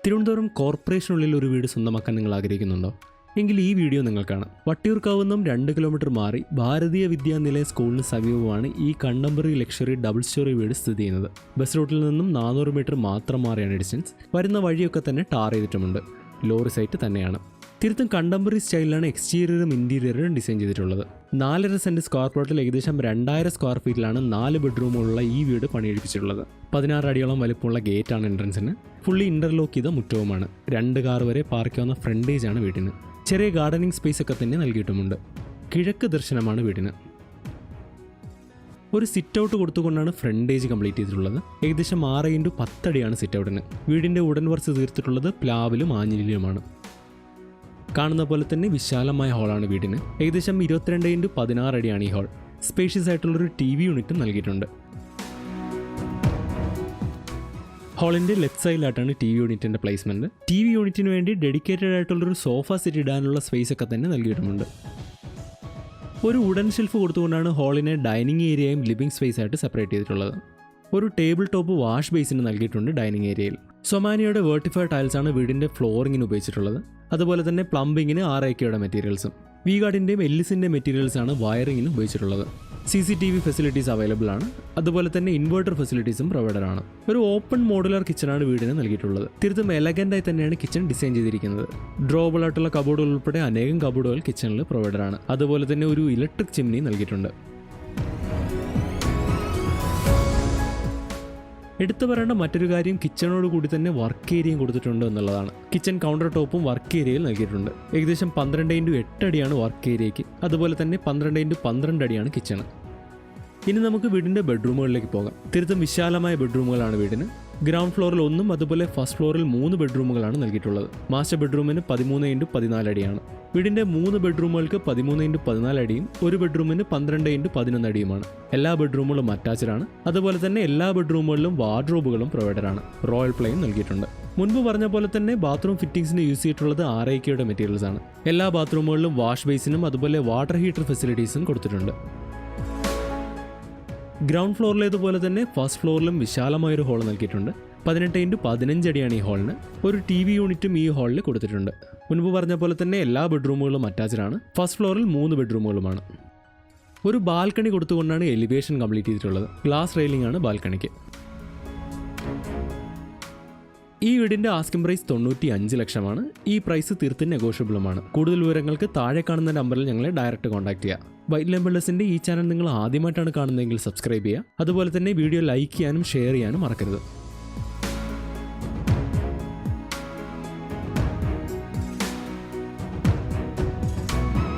തിരുവനന്തപുരം കോർപ്പറേഷനുള്ളിൽ ഒരു വീട് സ്വന്തമാക്കാൻ നിങ്ങൾ ആഗ്രഹിക്കുന്നുണ്ടോ? എങ്കിൽ ഈ വീഡിയോ നിങ്ങൾക്കാണ്. വട്ടിയൂർക്കാവ് നിന്നും 2 കിലോമീറ്റർ മാറി ഭാരതീയ വിദ്യാനിലയ സ്കൂളിന് സമീപമാണ് ഈ കണ്ടംപററി ലക്ഷറി ഡബിൾ സ്റ്റോറി വീട് സ്ഥിതി ചെയ്യുന്നത്. ബസ് റൂട്ടിൽ നിന്നും 400 മീറ്റർ മാത്രം മാറിയാണ് ഡിസ്റ്റൻസ്. വരുന്ന വഴിയൊക്കെ തന്നെ ടാർ ചെയ്തിട്ടുമുണ്ട്. ലോറി സൈറ്റ് തന്നെയാണ്. തീർത്തും കണ്ടംപററി സ്റ്റൈലിലാണ് എക്സ്റ്റീരിയറും ഇൻറ്റീരിയറും ഡിസൈൻ ചെയ്തിട്ടുള്ളത്. 4.5 സെന്റ് സ്ക്വയർ പ്ലോട്ടിൽ ഏകദേശം 2000 സ്ക്വയർ ഫീറ്റിലാണ് 4 ബെഡ്റൂമുള്ള ഈ വീട് പണിയെടുപ്പിച്ചിട്ടുള്ളത്. 16 അടിയോളം വലിപ്പമുള്ള ഗേറ്റാണ് എൻട്രൻസിന്. ഫുള്ളി ഇന്റർലോക്ക് ചെയ്ത മുറ്റവുമാണ്. 2 കാർ വരെ പാർക്ക് ചെയ്യാവുന്ന ഫ്രണ്ടേജ് ആണ് വീടിന്. ചെറിയ ഗാർഡനിങ് സ്പേസ് ഒക്കെ തന്നെ നൽകിയിട്ടുമുണ്ട്. കിഴക്ക് ദർശനമാണ് വീടിന്. ഒരു സിറ്റ് ഔട്ട് കൊടുത്തുകൊണ്ടാണ് ഫ്രണ്ടേജ് കംപ്ലീറ്റ് ചെയ്തിട്ടുള്ളത്. ഏകദേശം 6x10 അടിയാണ് സിറ്റ് ഔട്ടിന്. വീടിന്റെ ഉടൻ വർക്ക്സ് തീർത്തിട്ടുള്ളത് പ്ലാവിലും ആഞ്ഞിലിലുമാണ്. കാണുന്ന പോലെ തന്നെ വിശാലമായ ഹാളാണ് വീടിന്. ഏകദേശം 22x16 അടിയാണ് ഈ ഹാൾ. സ്പേഷ്യസ് ആയിട്ടുള്ളൊരു TV യൂണിറ്റും നൽകിയിട്ടുണ്ട്. ഹാളിന്റെ ലെഫ്റ്റ് സൈഡിലായിട്ടാണ് TV യൂണിറ്റിന്റെ പ്ലേസ്മെന്റ്. TV യൂണിറ്റിന് വേണ്ടി ഡെഡിക്കേറ്റഡ് ആയിട്ടുള്ളൊരു സോഫ സെറ്റ് ഇടാനുള്ള സ്പേസ് ഒക്കെ തന്നെ നൽകിയിട്ടുമുണ്ട്. ഒരു വുഡൻ ഷെൽഫ് കൊടുത്തുകൊണ്ടാണ് ഹാളിനെ ഡൈനിങ് ഏരിയയും ലിവിംഗ് സ്പേസ് ആയിട്ട് സെപ്പറേറ്റ് ചെയ്തിട്ടുള്ളത്. ഒരു ടേബിൾ ടോപ്പ് വാഷ് ബേസിന് നൽകിയിട്ടുണ്ട് ഡൈനിങ് ഏരിയയിൽ. സൊമാനിയുടെ വെർട്ടിഫൈഡ് ടൈൽസ് ആണ് വീടിന്റെ ഫ്ലോറിങ്ങിന് ഉപയോഗിച്ചിട്ടുള്ളത്. അതുപോലെ തന്നെ പ്ലംബിങ്ങിന് RIKയുടെ മെറ്റീരിയൽസും V-ഗാർഡിന്റെയും എല്ലിസിന്റെ മെറ്റീരിയൽസ് ആണ് വയറിങ്ങിന് ഉപയോഗിച്ചിട്ടുള്ളത്. CCTV ഫെസിലിറ്റീസ് അവൈലബിൾ ആണ്. അതുപോലെ തന്നെ ഇൻവെർട്ടർ ഫെസിലിറ്റീസും പ്രൊവൈഡഡ് ആണ്. ഒരു ഓപ്പൺ മോഡുലാർ കിച്ചണാണ് വീടിന് നൽകിയിട്ടുള്ളത്. തീർത്തും എലഗന്റായി തന്നെയാണ് കിച്ചൺ ഡിസൈൻ ചെയ്തിരിക്കുന്നത്. ഡ്രോബിൾ ആയിട്ടുള്ള കബോർഡുകൾ ഉൾപ്പെടെ അനേകം കബോർഡുകൾ കിച്ചണിൽ പ്രൊവൈഡഡ് ആണ്. അതുപോലെ തന്നെ ഒരു ഇലക്ട്രിക് ചിമ്നി നൽകിയിട്ടുണ്ട്. എടുത്തു പറയേണ്ട മറ്റൊരു കാര്യം കിച്ചണോട് കൂടി തന്നെ വർക്ക് ഏരിയയും കൊടുത്തിട്ടുണ്ട് എന്നുള്ളതാണ്. കിച്ചൺ കൗണ്ടർ ടോപ്പും വർക്ക് ഏരിയയിൽ നൽകിയിട്ടുണ്ട്. ഏകദേശം 12x8 അടിയാണ് വർക്ക് ഏരിയയ്ക്ക്. അതുപോലെ തന്നെ 12x12 അടിയാണ് കിച്ചണ്. ഇനി നമുക്ക് വീടിന്റെ ബെഡ്റൂമുകളിലേക്ക് പോകാം. തീർത്തും വിശാലമായ ബെഡ്റൂമുകളാണ് വീടിന്. ഗ്രൗണ്ട് ഫ്ലോറിൽ 1 അതുപോലെ ഫസ്റ്റ് ഫ്ലോറിൽ 3 ബെഡ്റൂമുകളാണ് നൽകിയിട്ടുള്ളത്. മാസ്റ്റർ ബെഡ്റൂമിന് 13x14 അടിയാണ്. വീടിന്റെ 3 ബെഡ്റൂമുകൾക്ക് 13x14 അടിയും ഒരു ബെഡ്റൂമിന് 12x11 അടിയുമാണ്. എല്ലാ ബെഡ്റൂമുകളും അറ്റാച്ച്ഡ് ആണ്. അതുപോലെ തന്നെ എല്ലാ ബെഡ്റൂമുകളിലും വാർഡ്രോബുകളും പ്രൊവൈഡഡ് ആണ്. റോയൽ പ്ലേയും നൽകിയിട്ടുണ്ട്. മുൻപ് പറഞ്ഞ പോലെ തന്നെ ബാത്റൂം ഫിറ്റിംഗ്സിന് യൂസ് ചെയ്തിട്ടുള്ളത് RIKയുടെ മെറ്റീരിയൽസ് ആണ്. എല്ലാ ബാത്റൂമുകളിലും വാഷ് ബേസിനും അതുപോലെ വാട്ടർ ഹീറ്റർ ഫെസിലിറ്റീസും കൊടുത്തിട്ടുണ്ട്. ഗ്രൗണ്ട് ഫ്ലോറിലേതുപോലെ തന്നെ ഫസ്റ്റ് ഫ്ലോറിലും വിശാലമായൊരു ഹാൾ നൽകിയിട്ടുണ്ട്. 18x15 അടിയാണ് ഈ ഹാളിന്. ഒരു TV യൂണിറ്റും ഈ ഹാളിൽ കൊടുത്തിട്ടുണ്ട്. മുൻപ് പറഞ്ഞ പോലെ തന്നെ എല്ലാ ബെഡ്റൂമുകളും അറ്റാച്ച്ഡ് ആണ്. ഫസ്റ്റ് ഫ്ലോറിൽ 3 ബെഡ്റൂമുകളുമാണ്. ഒരു ബാൽക്കണി കൊടുത്തുകൊണ്ടാണ് എലിവേഷൻ കംപ്ലീറ്റ് ചെയ്തിട്ടുള്ളത്. ഗ്ലാസ് റെയിലിംഗ് ആണ് ബാൽക്കണിക്ക്. ഈ വീടിന്റെ ആസ്കിംഗ് പ്രൈസ് 95 ലക്ഷമാണ്. ഈ പ്രൈസ് തീർത്തും നെഗോഷ്യബിളുമാണ്. കൂടുതൽ വിവരങ്ങൾക്ക് താഴെ കാണുന്ന നമ്പറിൽ ഞങ്ങളെ ഡയറക്റ്റ് കോൺടാക്ട് ചെയ്യുക. വൈറ്റ് ലൈൻ ബിൽഡേഴ്സിന്റെ ഈ ചാനൽ നിങ്ങൾ ആദ്യമായിട്ടാണ് കാണുന്നതെങ്കിൽ സബ്സ്ക്രൈബ് ചെയ്യുക. അതുപോലെ തന്നെ വീഡിയോ ലൈക്ക് ചെയ്യാനും ഷെയർ ചെയ്യാനും മറക്കരുത്.